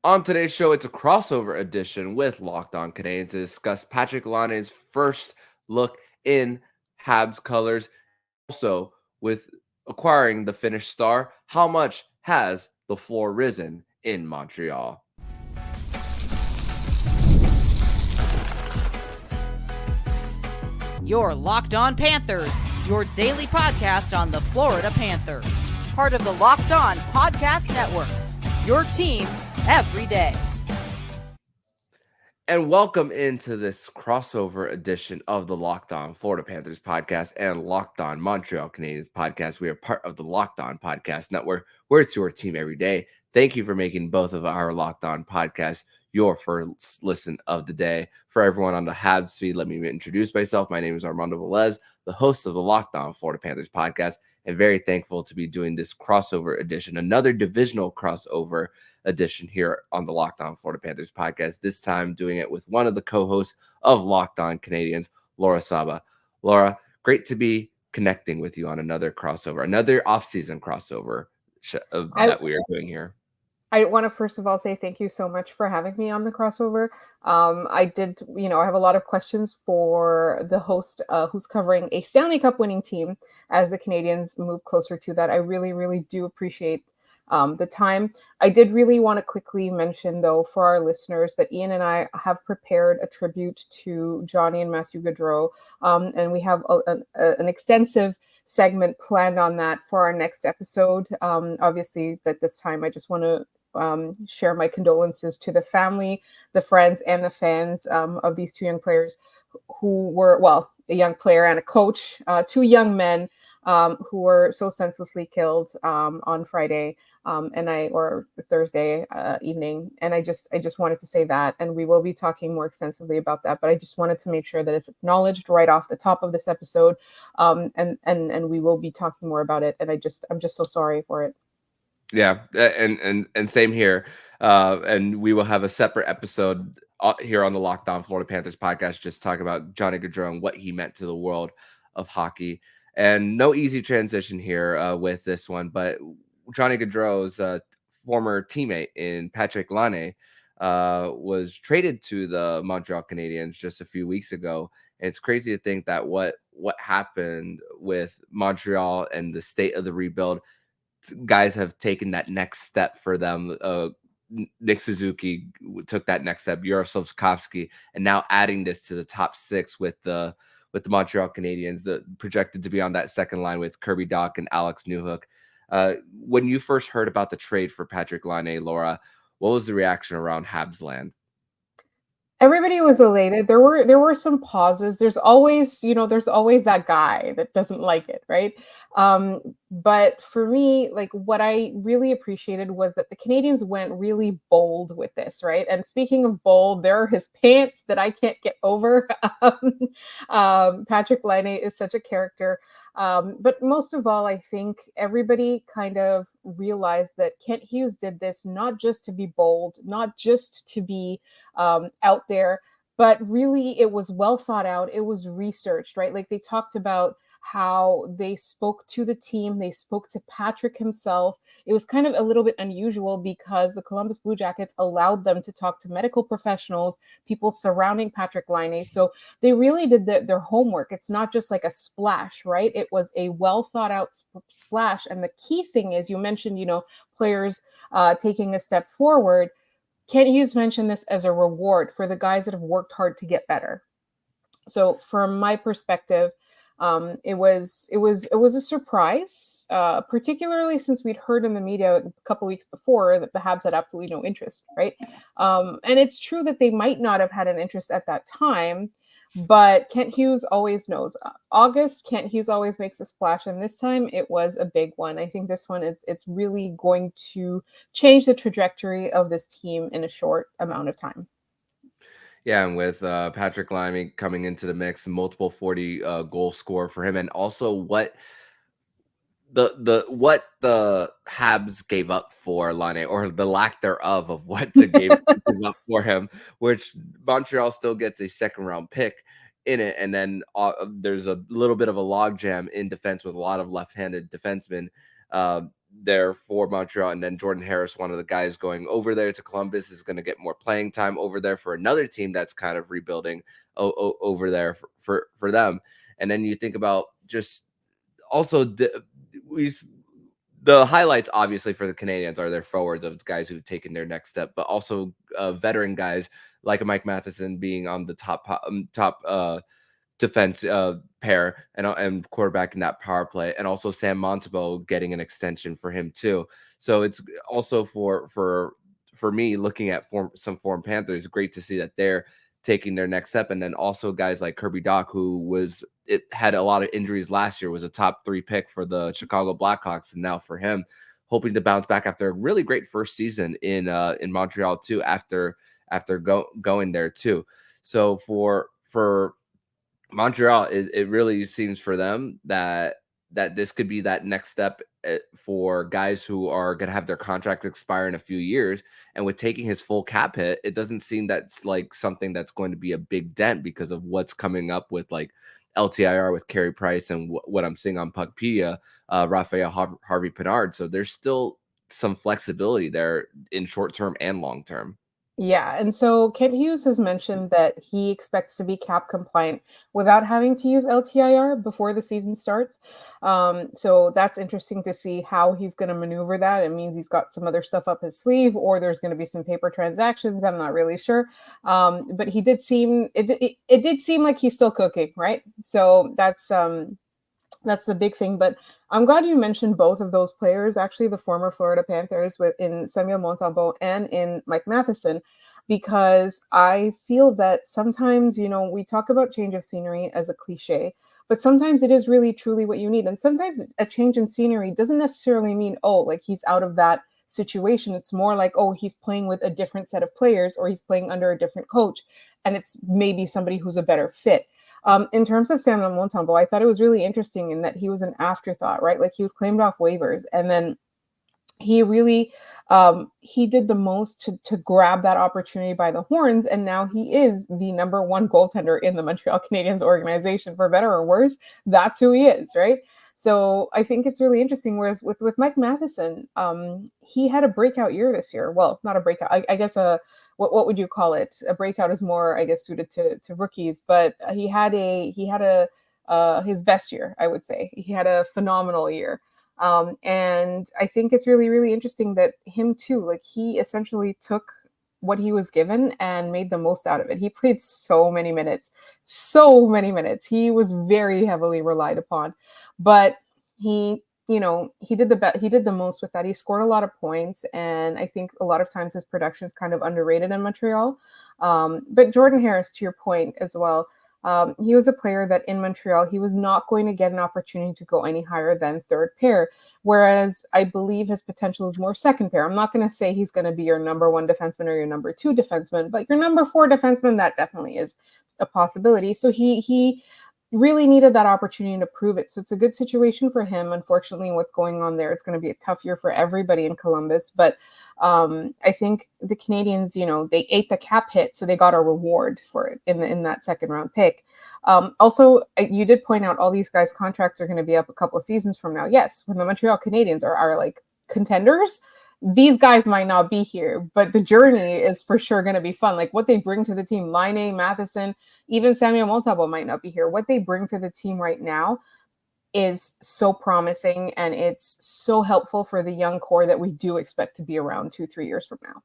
On today's show, it's a crossover edition with Locked On Canadiens to discuss Patrik Laine's first look in Habs colors. Also, with acquiring the Finnish star, how much has the floor risen in Montreal? You're Locked On Panthers, your daily podcast on the Florida Panthers. Part of the Locked On Podcast Network, your team every day. And welcome into this crossover edition of the Locked On Florida Panthers podcast and Locked On Montreal Canadiens podcast. We are part of the Locked On Podcast Network, where it's your team every day. Thank you for making both of our Locked On podcasts your first listen of the day. For everyone on the Habs feed, let me introduce myself. My name is Armando Velez, the host of the Locked On Florida Panthers podcast, and very thankful to be doing this crossover edition, another divisional crossover edition here on the Locked On Florida Panthers podcast. This time doing it with one of the co-hosts of Locked On Canadiens, Laura Saba. Laura, great to be connecting with you on another crossover, another offseason crossover that we are doing here. I want to first of all say thank you so much for having me on the crossover. I have a lot of questions for the host who's covering a Stanley Cup winning team as the Canadiens move closer to that. I really, really do appreciate the time. I did really want to quickly mention, though, for our listeners that Ian and I have prepared a tribute to Johnny and Matthew Gaudreau, and we have an extensive segment planned on that for our next episode. Obviously, at this time, I just want to share my condolences to the family, the friends, and the fans of these two young players who were, a young player and a coach, two young men who were so senselessly killed on Friday or Thursday evening. And I just wanted to say that, and we will be talking more extensively about that, but I just wanted to make sure that it's acknowledged right off the top of this episode. And we will be talking more about it. And I'm just so sorry for it. Yeah, and same here. And we will have a separate episode here on the Locked On Florida Panthers podcast, just talk about Johnny Gaudreau and what he meant to the world of hockey. And no easy transition here with this one, but Johnny Gaudreau's former teammate in Patrik Laine was traded to the Montreal Canadiens just a few weeks ago. And it's crazy to think that what happened with Montreal and the state of the rebuild, guys have taken that next step for them. Nick Suzuki took that next step, Yaroslav Slavkovsky, and now adding this to the top six with the Montreal Canadiens, projected to be on that second line with Kirby Dach and Alex Newhook. When you first heard about the trade for Patrik Laine, Laura, what was the reaction around Habs land? Everybody was elated. There were some pauses. There's always that guy that doesn't like it, right? But for me, like, what I really appreciated was that the Canadiens went really bold with this, right? And speaking of bold, there are his pants that I can't get over. Patrik Laine is such a character. But most of all, I think everybody kind of realized that Kent Hughes did this not just to be bold, not just to be out there, but really it was well thought out. It was researched, right? Like, they talked about how they spoke to the team, they spoke to Patrik himself. It was kind of a little bit unusual because the Columbus Blue Jackets allowed them to talk to medical professionals, people surrounding Patrik Laine. So they really did their homework. It's not just like a splash, right? It was a well thought out splash. And the key thing is, you mentioned, players taking a step forward. Kent Hughes mentioned this as a reward for the guys that have worked hard to get better. So from my perspective, it was a surprise, particularly since we'd heard in the media a couple weeks before that the Habs had absolutely no interest, right? And it's true that they might not have had an interest at that time, but Kent Hughes always knows. August, Kent Hughes always makes a splash, and this time it was a big one. I think this one, it's really going to change the trajectory of this team in a short amount of time. Yeah, and with Patrik Laine coming into the mix, multiple 40 goal scorer for him, and also what the Habs gave up for Laine, or the lack thereof of what to give up for him, which Montreal still gets a second round pick in it, and then there's a little bit of a logjam in defense with a lot of left-handed defensemen. there for Montreal. And then Jordan Harris, one of the guys going over there to Columbus, is going to get more playing time over there for another team that's kind of rebuilding over there for them. And then you think about just also the highlights, obviously, for the Canadiens are their forwards of guys who've taken their next step, but also veteran guys like a Mike Matheson being on the top defense pair and quarterback in that power play, and also Sam Montembeault getting an extension for him too. So it's also for me, looking at some former Panthers, great to see that they're taking their next step. And then also guys like Kirby Dach, who had a lot of injuries last year, was a top 3 pick for the Chicago Blackhawks, and now for him, hoping to bounce back after a really great first season in Montreal too, after going there too. So for Montreal, it really seems for them that this could be that next step for guys who are going to have their contracts expire in a few years. And with taking his full cap hit, it doesn't seem that's like something that's going to be a big dent because of what's coming up with like LTIR with Carey Price and what I'm seeing on Puckpedia, Raphael Harvey-Pinard. So there's still some flexibility there in short term and long term. Yeah, and so Kent Hughes has mentioned that he expects to be cap compliant without having to use LTIR before the season starts. So that's interesting to see how he's going to maneuver that. It means he's got some other stuff up his sleeve, or there's going to be some paper transactions. I'm not really sure, but he did seem it did seem like he's still cooking, right? So that's the big thing. But I'm glad you mentioned both of those players, actually, the former Florida Panthers in Samuel Montembeault and in Mike Matheson, because I feel that sometimes, we talk about change of scenery as a cliche, but sometimes it is really truly what you need. And sometimes a change in scenery doesn't necessarily mean, like he's out of that situation. It's more like, he's playing with a different set of players, or he's playing under a different coach, and it's maybe somebody who's a better fit. In terms of Samuel Montembeault, I thought it was really interesting in that he was an afterthought, right? Like he was claimed off waivers, and then he really he did the most to grab that opportunity by the horns, and now he is the number 1 goaltender in the Montreal Canadiens organization, for better or worse. That's who he is, right? So I think it's really interesting. Whereas with Mike Matheson, he had a breakout year this year. Well, not a breakout. I guess what would you call it? A breakout is more, I guess, suited to rookies. But he had his best year, I would say. He had a phenomenal year. And I think it's really, really interesting that him too, like he essentially took what he was given and made the most out of it. He played so many minutes. He was very heavily relied upon, but he did the most with that. He scored a lot of points, and I think a lot of times his production is kind of underrated in Montreal. But Jordan Harris, to your point as well, he was a player that in Montreal, he was not going to get an opportunity to go any higher than 3rd pair, whereas I believe his potential is more 2nd pair. I'm not going to say he's going to be your number 1 defenseman or your number 2 defenseman, but your number 4 defenseman, that definitely is a possibility. So he really needed that opportunity to prove it. So it's a good situation for him. Unfortunately, what's going on there, it's going to be a tough year for everybody in Columbus. But I think the Canadiens, they ate the cap hit, so they got a reward for it in that 2nd round pick. Also, you did point out all these guys' contracts are going to be up a couple of seasons from now. Yes, when the Montreal Canadiens are like contenders, these guys might not be here, but the journey is for sure going to be fun. Like what they bring to the team, Laine, Matheson, even Samuel Montembeault might not be here. What they bring to the team right now is so promising, and it's so helpful for the young core that we do expect to be around 2-3 years from now.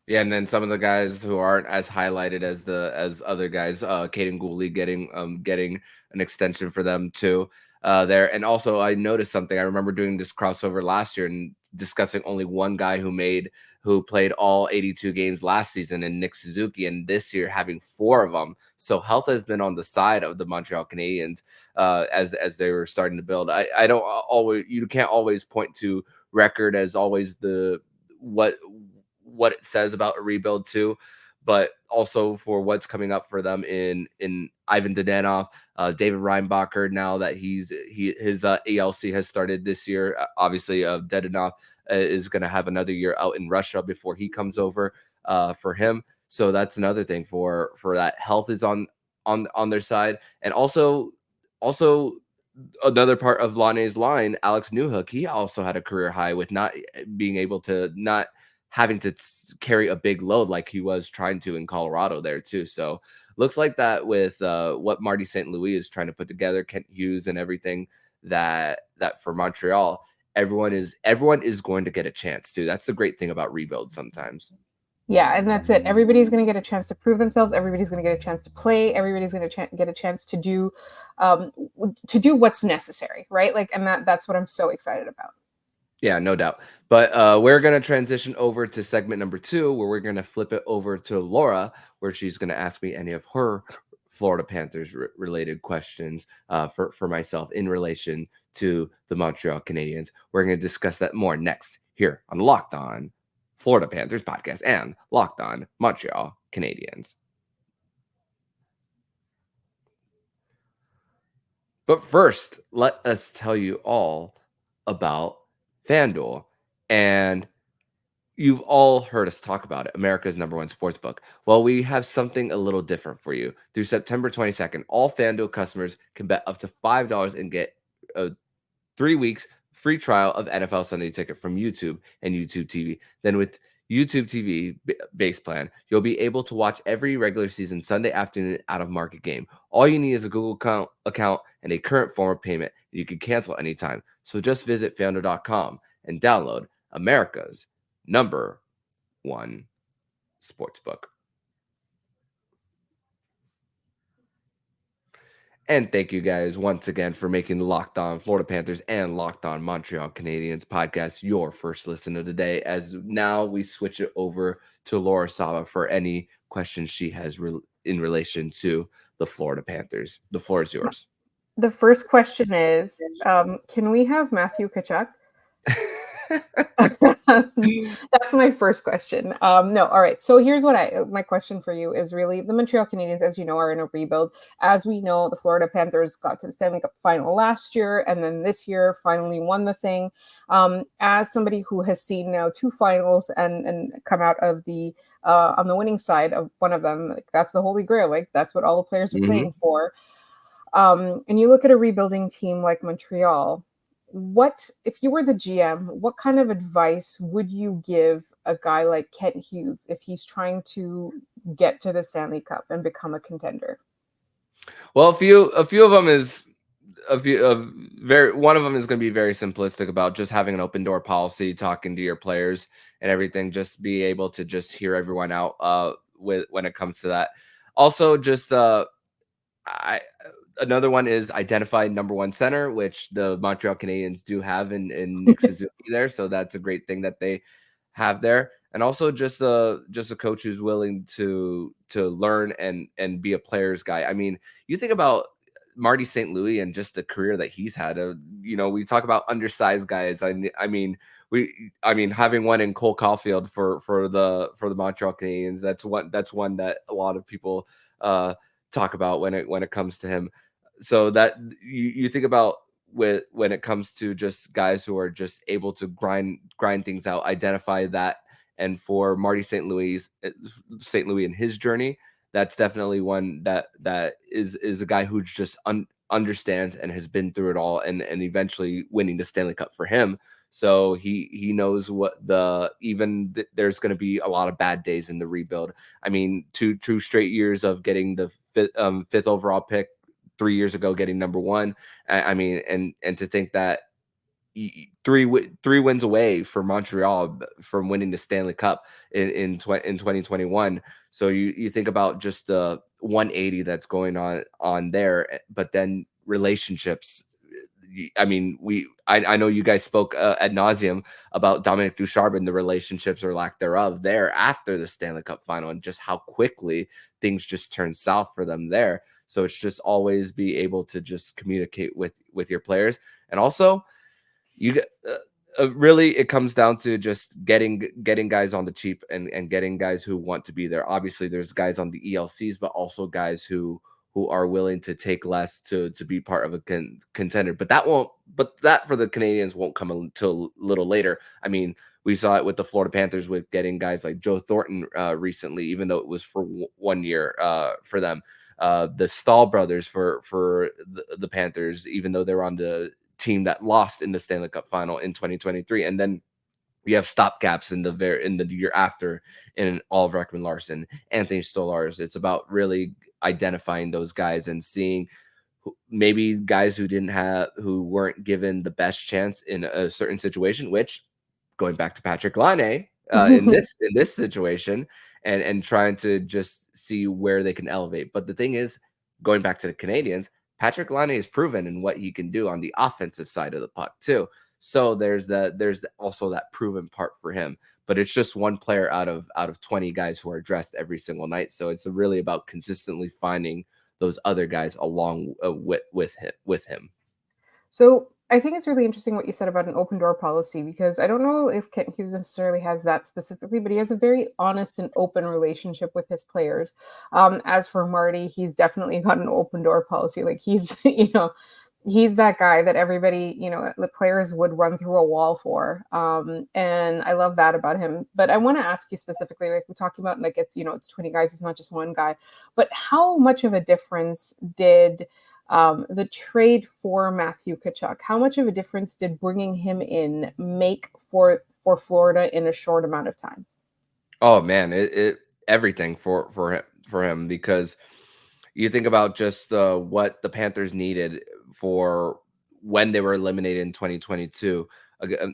Yeah, and then some of the guys who aren't as highlighted as other guys, Caden Gooley getting an extension for them too there. And also I noticed something. I remember doing this crossover last year and discussing only one guy who played all 82 games last season, and Nick Suzuki, and this year having 4 of them. So health has been on the side of the Montreal Canadiens as they were starting to build. You can't always point to record as always what it says about a rebuild too, but also for what's coming up for them in Ivan Dadonov, David Reinbacher, now that his ELC has started this year. Obviously, Dadonov is going to have another year out in Russia before he comes over for him. So that's another thing for that. Health is on their side, and also another part of Laine's line, Alex Newhook, he also had a career high with not being able to, not having to carry a big load like he was trying to in Colorado there too. So looks like that with what Marty St. Louis is trying to put together, Kent Hughes and everything that for Montreal, everyone is going to get a chance too. That's the great thing about rebuild sometimes. Yeah, and that's it. Everybody's going to get a chance to prove themselves. Everybody's going to get a chance to play. Everybody's going to get a chance to do what's necessary, right? Like, and that's what I'm so excited about. Yeah, no doubt. But we're going to transition over to segment number 2, where we're going to flip it over to Laura, where she's going to ask me any of her Florida Panthers related questions for myself in relation to the Montreal Canadiens. We're going to discuss that more next here on Locked On Florida Panthers podcast and Locked On Montreal Canadiens. But first, let us tell you all about FanDuel. And you've all heard us talk about it, America's #1 sportsbook. Well, we have something a little different for you. Through September 22nd, all FanDuel customers can bet up to $5 and get a 3 weeks free trial of NFL Sunday Ticket from YouTube and YouTube TV. Then with YouTube TV base plan, you'll be able to watch every regular season Sunday afternoon out of market game. All you need is a Google account and a current form of payment. You can cancel anytime. So just visit FanDuel.com and download America's #1 sportsbook. And thank you guys once again for making Locked On Florida Panthers and Locked On Montreal Canadiens podcast your first listen of the day. As now we switch it over to Laura Saba for any questions she has in relation to the Florida Panthers. The floor is yours. The first question is, can we have Matthew Kachuck? That's my first question. No, all right. So here's what my question for you is really the Montreal Canadiens, as you know, are in a rebuild. As we know, the Florida Panthers got to the Stanley Cup final last year, and then this year finally won the thing. As somebody who has seen now 2 finals and come out of the on the winning side of one of them, like, that's the holy grail. Like, that's what all the players are playing for. And you look at a rebuilding team like Montreal. What, if you were the GM, what kind of advice would you give a guy like Kent Hughes if he's trying to get to the Stanley Cup and become a contender? Well, a few of them is one of them is going to be very simplistic about just having an open door policy, talking to your players and everything, just be able to just hear everyone out when it comes to that. Also, just another one is identify #1 center, which the Montreal Canadiens do have in Nick Suzuki there. So that's a great thing that they have there. And also just a coach who's willing to learn and be a player's guy. I mean, you think about Marty St. Louis and just the career that he's had. We talk about undersized guys. I mean, having one in Cole Caulfield for the Montreal Canadiens. That's one that a lot of people talk about when it comes to him. So that you think about when it comes to just guys who are just able to grind things out, identify that. And for Marty St. Louis in his journey, that's definitely one that is a guy who just understands and has been through it all, and eventually winning the Stanley Cup for him. So he knows there's going to be a lot of bad days in the rebuild. I mean, two straight years of getting the fifth overall pick, 3 years ago getting #1. I mean, and to think that 3 wins away for Montreal from winning the Stanley Cup in 2021. So you think about just the 180 that's going on there, but then relationships. I mean, I know you guys spoke ad nauseum about Dominic Ducharme and the relationships or lack thereof there after the Stanley Cup final, and just how quickly things just turn south for them there. So it's just always be able to just communicate with your players. And also really it comes down to just getting guys on the cheap and getting guys who want to be there. Obviously there's guys on the ELCs, but also guys who are willing to take less to be part of a contender. But that for the Canadiens won't come until a little later. I mean, we saw it with the Florida Panthers with getting guys like Joe Thornton recently, even though it was for 1 year for them. the Stahl brothers for the Panthers, even though they're on the team that lost in the Stanley Cup final in 2023. And then you have stopgaps in the year after in Oliver Ekman-Larsson, Anthony Stolarz. It's about really identifying those guys and seeing maybe guys who weren't given the best chance in a certain situation, which, going back to Patrik Laine, in this situation, and trying to just see where they can elevate. But the thing is, going back to the Canadiens, Patrik Laine is proven in what he can do on the offensive side of the puck too. So there's also that proven part for him. But it's just one player out of 20 guys who are dressed every single night. So it's really about consistently finding those other guys along with him. So I think it's really interesting what you said about an open door policy, because I don't know if Kent Hughes necessarily has that specifically, but he has a very honest and open relationship with his players. As for Marty, he's definitely got an open door policy. Like he's, he's that guy that everybody, the players would run through a wall for. And I love that about him. But I want to ask you specifically, like we're talking about, like it's 20 guys, it's not just one guy, but how much of a difference did the trade for Matthew Tkachuk, how much of a difference did bringing him in make for Florida in a short amount of time? Oh man, it everything for him, because you think about just what the Panthers needed for when they were eliminated in 2022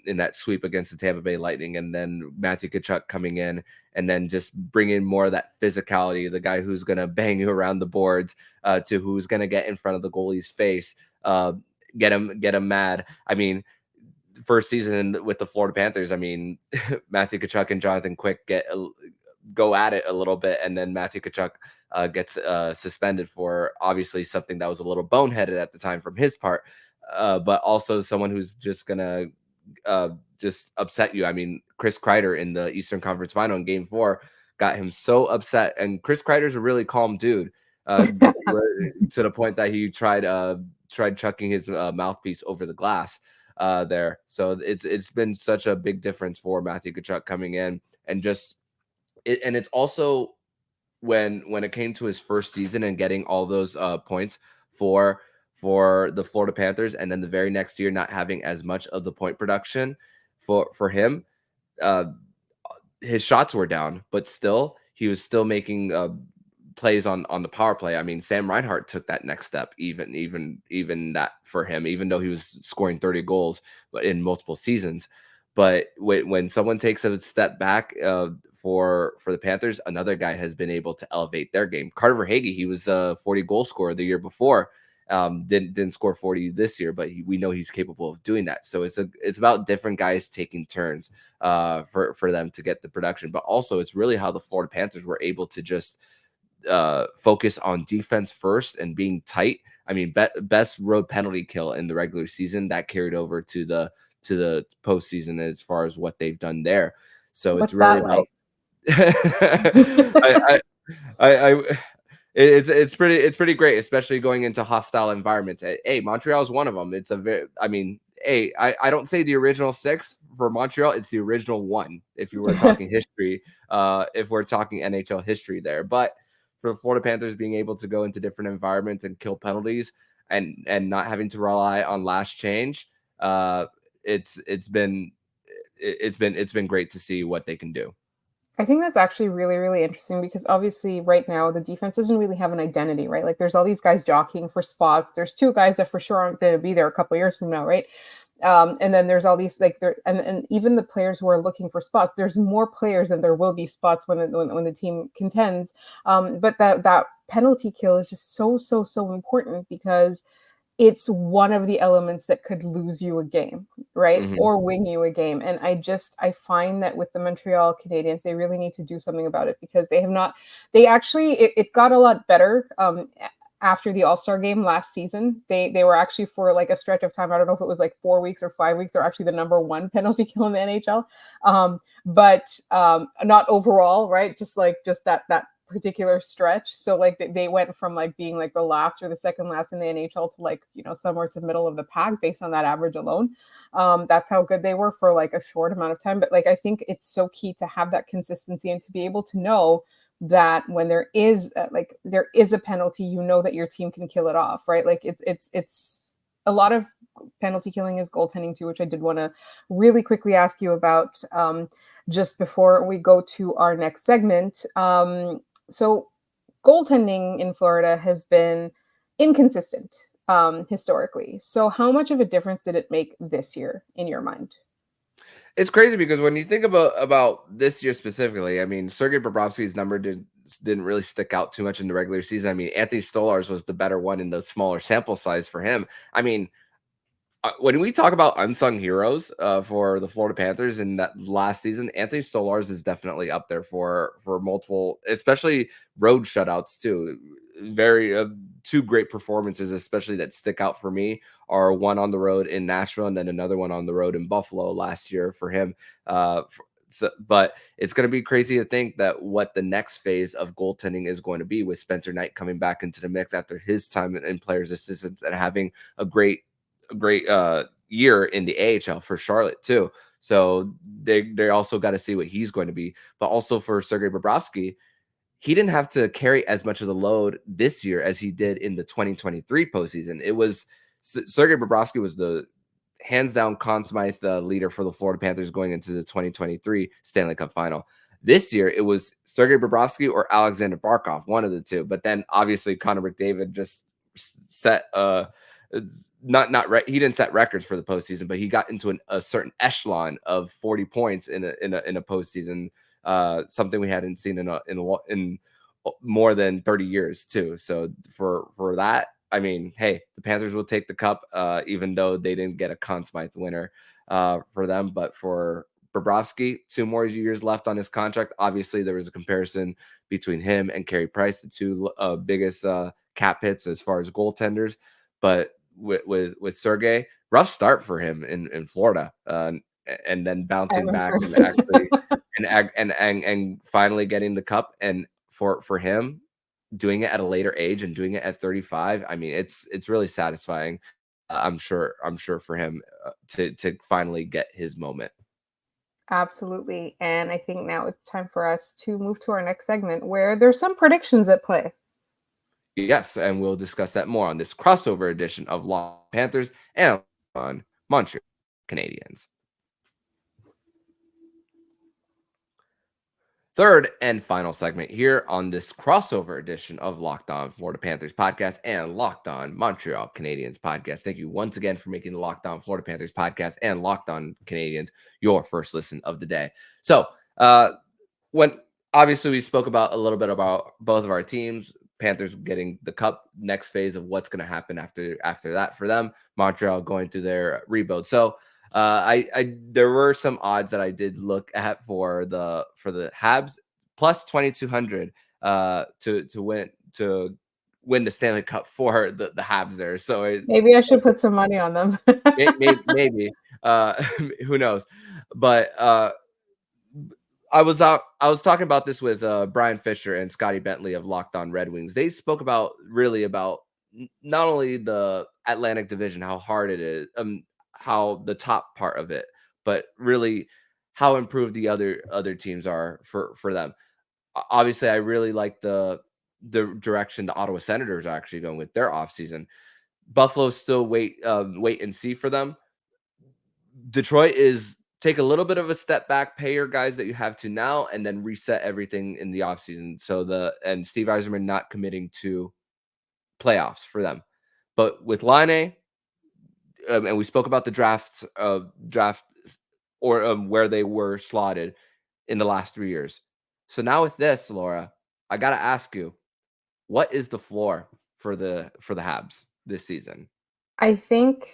in that sweep against the Tampa Bay Lightning, and then Matthew Tkachuk coming in and then just bringing more of that physicality, the guy who's going to bang you around the boards, to who's going to get in front of the goalie's face, get him mad. I mean, first season with the Florida Panthers, I mean, Matthew Tkachuk and Jonathan Quick go at it a little bit, and then Matthew Tkachuk gets suspended for obviously something that was a little boneheaded at the time from his part, but also someone who's just gonna just upset you. I mean, Chris Kreider in the Eastern Conference Final in Game 4 got him so upset, and Chris Kreider's a really calm dude, to the point that he tried chucking his mouthpiece over the glass there. So it's been such a big difference for Matthew Tkachuk coming in, and just and it's also when it came to his first season and getting all those points for the Florida Panthers, and then the very next year not having as much of the point production for him. His shots were down, but still he was still making plays on the power play. I mean, Sam Reinhart took that next step, even that for him, even though he was scoring 30 goals in multiple seasons. But when someone takes a step back for the Panthers, another guy has been able to elevate their game. Carter Verhaeghe, he was a 40 goal scorer the year before. Didn't score 40 this year, but we know he's capable of doing that. So it's about different guys taking turns for them to get the production. But also it's really how the Florida Panthers were able to just focus on defense first and being tight. I mean, best road penalty kill in the regular season that carried over to the postseason as far as what they've done there. So What's it's really that about it's pretty great, especially going into hostile environments. Hey, Montreal is one of them. It's I don't say the original 6 for Montreal. It's the original 1 if you were talking history, if we're talking NHL history there. But for the Florida Panthers being able to go into different environments and kill penalties and not having to rely on last change, it's been great to see what they can do. I think that's actually really, really interesting, because obviously right now the defense doesn't really have an identity, right? Like there's all these guys jockeying for spots. There's 2 guys that for sure aren't going to be there a couple of years from now, right? And then there's all these and even the players who are looking for spots. There's more players than there will be spots when the team contends. But that penalty kill is just so important, because it's one of the elements that could lose you a game, right? Mm-hmm. Or win you a game. And I find that with the Montreal Canadiens, they really need to do something about it, because it got a lot better after the All-Star game last season. They were actually, for like a stretch of time, I don't know if it was like 4 weeks or 5 weeks, they're actually the number 1 penalty kill in the NHL. But not overall, right? Just that particular stretch. So like they went from like being like the last or the second last in the NHL to like, somewhere to the middle of the pack based on that average alone. That's how good they were for like a short amount of time. But like, I think it's so key to have that consistency and to be able to know that when there is a penalty, you know that your team can kill it off, right? Like it's a lot of penalty killing is goaltending too, which I did want to really quickly ask you about just before we go to our next segment. So goaltending in Florida has been inconsistent historically. So how much of a difference did it make this year in your mind? It's crazy because when you think about this year specifically, I mean, Sergei Bobrovsky's number didn't really stick out too much in the regular season. I mean, Anthony Stolarz was the better one in the smaller sample size for him. I mean, when we talk about unsung heroes for the Florida Panthers in that last season, Anthony Stolarz is definitely up there for multiple, especially road shutouts too. Very two great performances, especially that stick out for me, are one on the road in Nashville and then another one on the road in Buffalo last year for him. But it's going to be crazy to think that what the next phase of goaltending is going to be with Spencer Knight coming back into the mix after his time in players' assistants and having a great year in the AHL for Charlotte too. So they also got to see what he's going to be. But also for Sergei Bobrovsky, he didn't have to carry as much of the load this year as he did in the 2023 postseason. It was Sergei Bobrovsky was the hands down Conn Smythe leader for the Florida Panthers going into the 2023 Stanley Cup final. This year, it was Sergei Bobrovsky or Alexander Barkov, one of the two. But then obviously Connor McDavid just set he didn't set records for the postseason, but he got into a certain echelon of 40 points in a postseason, something we hadn't seen in more than 30 years too. So for that, I mean, hey, the Panthers will take the cup, even though they didn't get a Conn Smythe winner for them. But for Bobrovsky, 2 more years left on his contract. Obviously, there was a comparison between him and Carey Price, the two biggest cap hits as far as goaltenders. But with Sergei, rough start for him in Florida, and then bouncing back and actually and finally getting the cup. And for him, doing it at a later age and doing it at 35, I mean, it's really satisfying. I'm sure for him to finally get his moment. Absolutely. And I think now it's time for us to move to our next segment where there's some predictions at play. Yes, and we'll discuss that more on this crossover edition of Locked On Panthers and on Montreal Canadiens. Third and final segment here on this crossover edition of Locked On Florida Panthers podcast and Locked On Montreal Canadiens podcast. Thank you once again for making the Locked On Florida Panthers podcast and Locked On Canadiens your first listen of the day. So, when obviously we spoke about a little bit about both of our teams, Panthers getting the cup, next phase of what's going to happen after that for them, Montreal going through their rebuild. So, there were some odds that I did look at for the Habs plus 2,200 to win the Stanley Cup for the Habs there. So maybe I should put some money on them. maybe who knows? But I was talking about this with Brian Fisher and Scotty Bentley of Locked On Red Wings. They spoke about not only the Atlantic Division, how hard it is, how the top part of it, but really how improved the other teams are for them. Obviously, I really like the direction the Ottawa Senators are actually going with their offseason. Buffalo still wait and see for them. Detroit is take a little bit of a step back, pay your guys that you have to now, and then reset everything in the offseason. And Steve Yzerman not committing to playoffs for them. But with Laine, and we spoke about the draft or where they were slotted in the last 3 years. So now with this, Laura, I got to ask you, what is the floor for the Habs this season? I think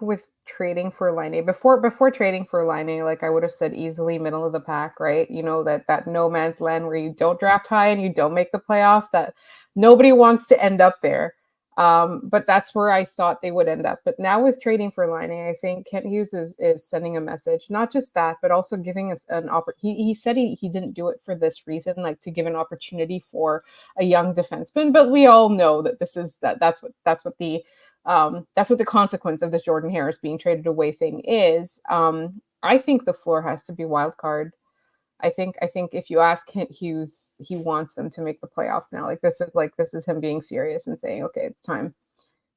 with trading for Laine, before trading for Laine, like I would have said easily middle of the pack, right? You know, that no man's land where you don't draft high and you don't make the playoffs, that nobody wants to end up there. But that's where I thought they would end up. But now with trading for Laine, I think Kent Hughes is sending a message, not just that, but also giving us an opportunity. He said he didn't do it for this reason, like to give an opportunity for a young defenseman. But we all know that that's what the consequence of this Jordan Harris being traded away thing is. I think the floor has to be wild card. I think if you ask Kent Hughes, he wants them to make the playoffs now. This is him being serious and saying, okay,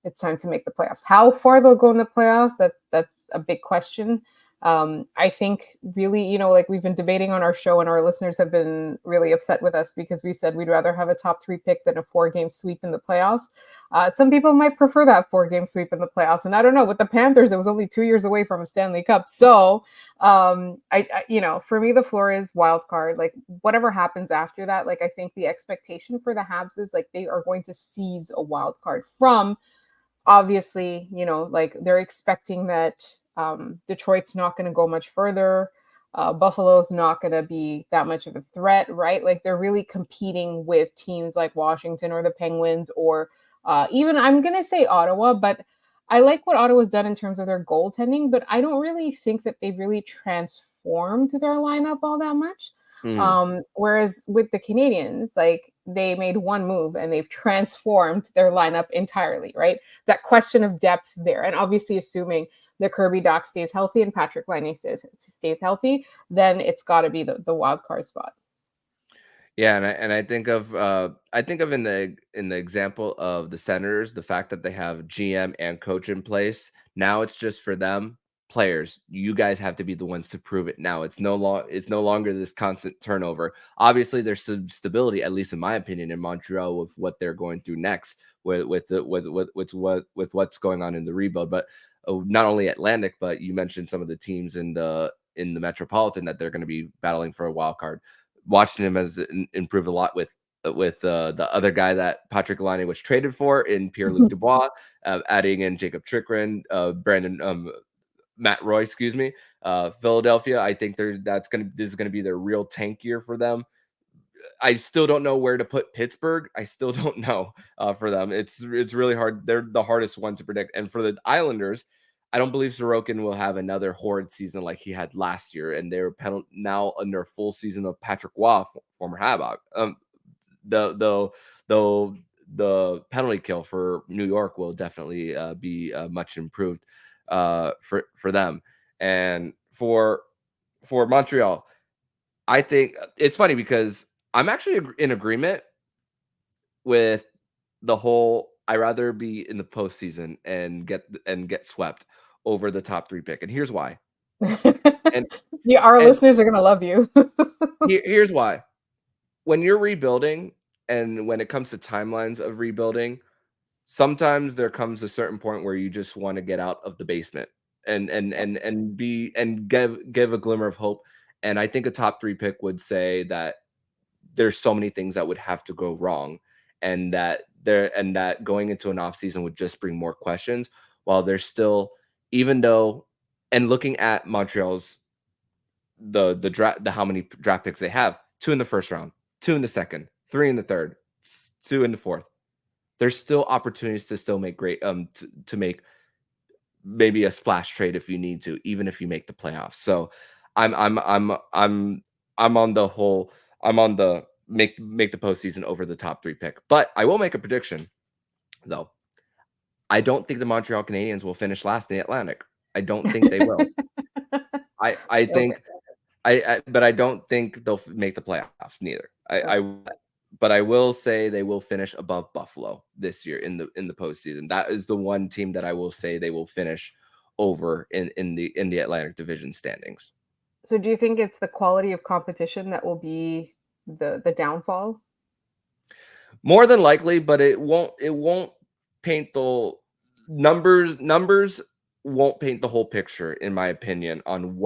it's time to make the playoffs. How far they'll go in the playoffs, that's a big question. I think really, we've been debating on our show, and our listeners have been really upset with us because we said we'd rather have a top 3 pick than a 4-game sweep in the playoffs. Some people might prefer that 4-game sweep in the playoffs. And I don't know, with the Panthers, it was only 2 years away from a Stanley Cup. So, for me, the floor is wild card. Whatever happens after that, I think the expectation for the Habs is they are going to seize a wild card from, obviously, they're expecting that Detroit's not going to go much further. Buffalo's not going to be that much of a threat, right? They're really competing with teams like Washington or the Penguins, or even, I'm going to say, Ottawa. But I like what Ottawa's done in terms of their goaltending, but I don't really think that they've really transformed their lineup all that much. Whereas with the Canadiens, they made one move and they've transformed their lineup entirely, right? That question of depth there, and obviously assuming that Kirby Dach stays healthy and Patrik Laine stays healthy, then it's got to be the wild card spot. Yeah, and I think of in the example of the Senators, the fact that they have GM and coach in place. Now it's just for them. Players, you guys have to be the ones to prove it now. It's no longer this constant turnover. Obviously, there's some stability, at least in my opinion, in Montreal with what they're going through next with what's going on in the rebuild. But not only Atlantic, but you mentioned some of the teams in the Metropolitan that they're going to be battling for a wild card. Washington has improved a lot with the other guy that Patrik Laine was traded for in Pierre-Luc Dubois, adding in Jacob Chikrin, Matt Roy, excuse me. Philadelphia, I think this is going to be their real tank year for them. I still don't know where to put Pittsburgh. I still don't know for them. It's really hard. They're the hardest one to predict. And for the Islanders, I don't believe Sorokin will have another horrid season like he had last year. And they're now under a full season of Patrick Waugh, former Habs. The penalty kill for New York will definitely be much improved for them. And for Montreal, I think it's funny because I'm actually in agreement with the whole. I'd rather be in the postseason and get swept over the top 3 pick, and here's why. And yeah, our listeners are gonna love you. Here's why. When you're rebuilding, and when it comes to timelines of rebuilding, sometimes there comes a certain point where you just want to get out of the basement and give a glimmer of hope. And I think a top 3 pick would say that there's so many things that would have to go wrong, and that going into an offseason would just bring more questions, while there's still, even though, and looking at Montreal's the draft, how many draft picks they have: 2 in the first round, 2 in the second, 3 in the third, 2 in the fourth. There's still opportunities to still make great to make maybe a splash trade if you need to, even if you make the playoffs. So I'm on the whole. I'm on the make the postseason over the top 3 pick. But I will make a prediction, though. I don't think the Montreal Canadiens will finish last in the Atlantic. I don't think they will. I think but I don't think they'll make the playoffs neither. But I will say they will finish above Buffalo this year in the postseason. That is the one team that I will say they will finish over in the Atlantic Division standings. So do you think it's the quality of competition that will be the downfall? More than likely, but it won't paint the numbers won't paint the whole picture, in my opinion, on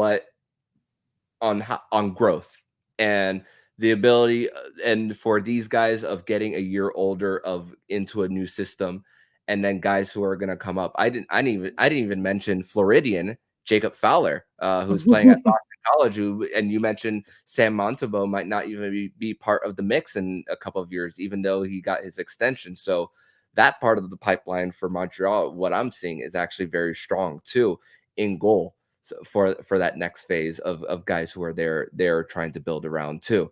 growth and the ability, and for these guys of getting a year older into a new system, and then guys who are going to come up. I didn't even mention Floridian Jacob Fowler, who's playing at Boston College, and you mentioned Sam Montembeault might not even be part of the mix in a couple of years, even though he got his extension. So that part of the pipeline for Montreal, what I'm seeing, is actually very strong too in goal. So for that next phase of guys who are they're trying to build around too.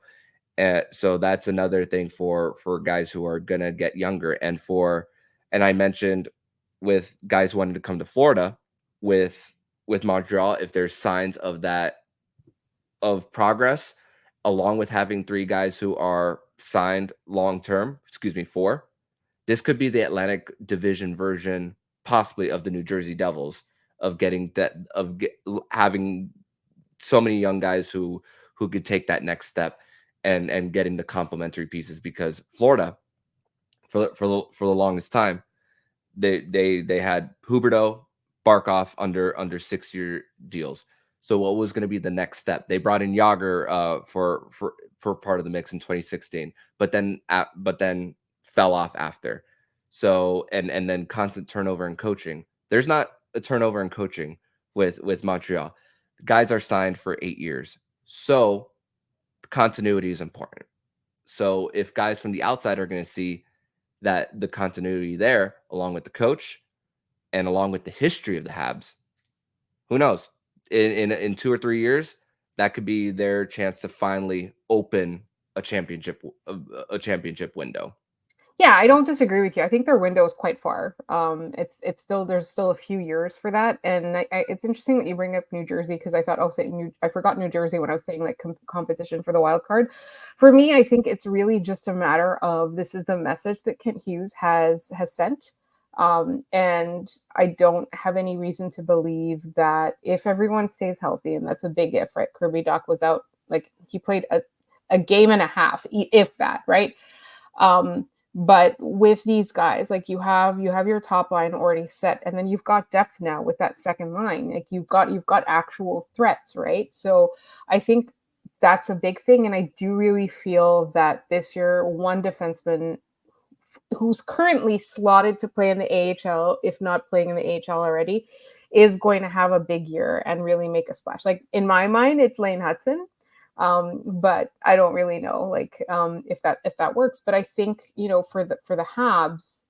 So that's another thing for guys who are going to get younger. And I mentioned with guys wanting to come to Florida with Montreal, if there's signs of that, of progress, along with having 3 guys who are signed long-term, 4, this could be the Atlantic Division version, possibly, of the New Jersey Devils, of having so many young guys who could take that next step and getting the complementary pieces, because Florida, for the longest time, they had Huberdeau, Barkov under 6-year deals. So what was going to be the next step? They brought in Yager for part of the mix in 2016, but then fell off after. So and then constant turnover in coaching. There's not a turnover in coaching with Montreal. The guys are signed for 8 years, so continuity is important. So if guys from the outside are going to see that the continuity there, along with the coach and along with the history of the Habs, who knows? In 2 or 3 years, that could be their chance to finally open a championship window. Yeah, I don't disagree with you. I think their window is quite far. It's still, there's still a few years for that, and it's interesting that you bring up New Jersey, because I thought, I forgot New Jersey when I was saying like competition for the wild card. For me, I think it's really just a matter of, this is the message that Kent Hughes has sent, and I don't have any reason to believe that if everyone stays healthy, and that's a big if, right? Kirby Dach was out, like he played a game and a half, if that, right? But with these guys, like you have your top line already set, and then you've got depth now with that second line. Like you've got actual threats, right? So I think that's a big thing, and I do really feel that this year, one defenseman who's currently slotted to play in the AHL, if not playing in the AHL already, is going to have a big year and really make a splash. Like in my mind, it's Lane Hudson. But I don't really know, like, if that works. But I think, for the Habs,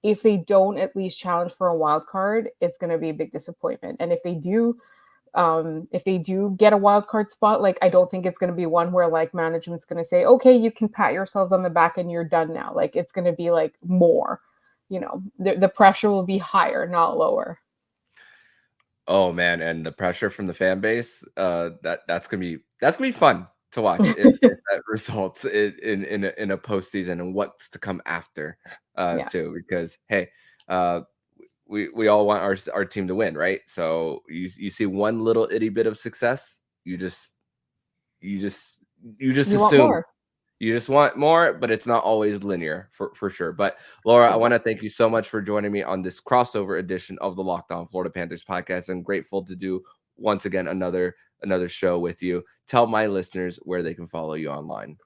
if they don't at least challenge for a wild card, it's going to be a big disappointment. And if they do get a wild card spot, like, I don't think it's going to be one where like management's going to say, okay, you can pat yourselves on the back and you're done now. Like, it's going to be like more, the pressure will be higher, not lower. Oh man, and the pressure from the fan base, that's gonna be fun to watch if that results in a postseason and what's to come after, Yeah. too. Because hey, we all want our team to win, right? So you see one little itty bit of success, you just assume want more. you just want more, but it's not always linear, for sure. But Laura, I want to thank you so much for joining me on this crossover edition of the Locked On Florida Panthers podcast. I'm grateful to do once again another show with you. Tell my listeners where they can follow you online.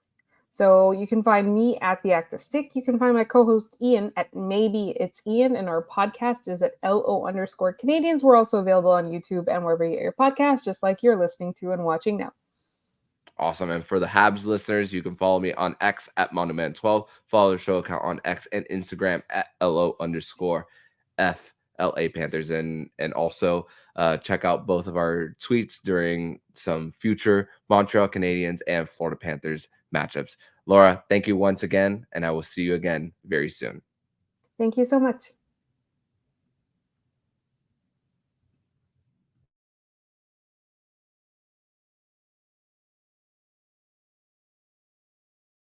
So you can find me at The Active Stick. You can find my co-host Ian at Maybe It's Ian, and our podcast is at LO_Canadiens. We're also available on YouTube and wherever you get your podcasts, just like you're listening to and watching now. Awesome. And for the Habs listeners, you can follow me on X at Monoman12. Follow the show account on X and Instagram at LO_FLA Panthers. And also check out both of our tweets during some future Montreal Canadiens and Florida Panthers matchups. Laura, thank you once again, and I will see you again very soon. Thank you so much.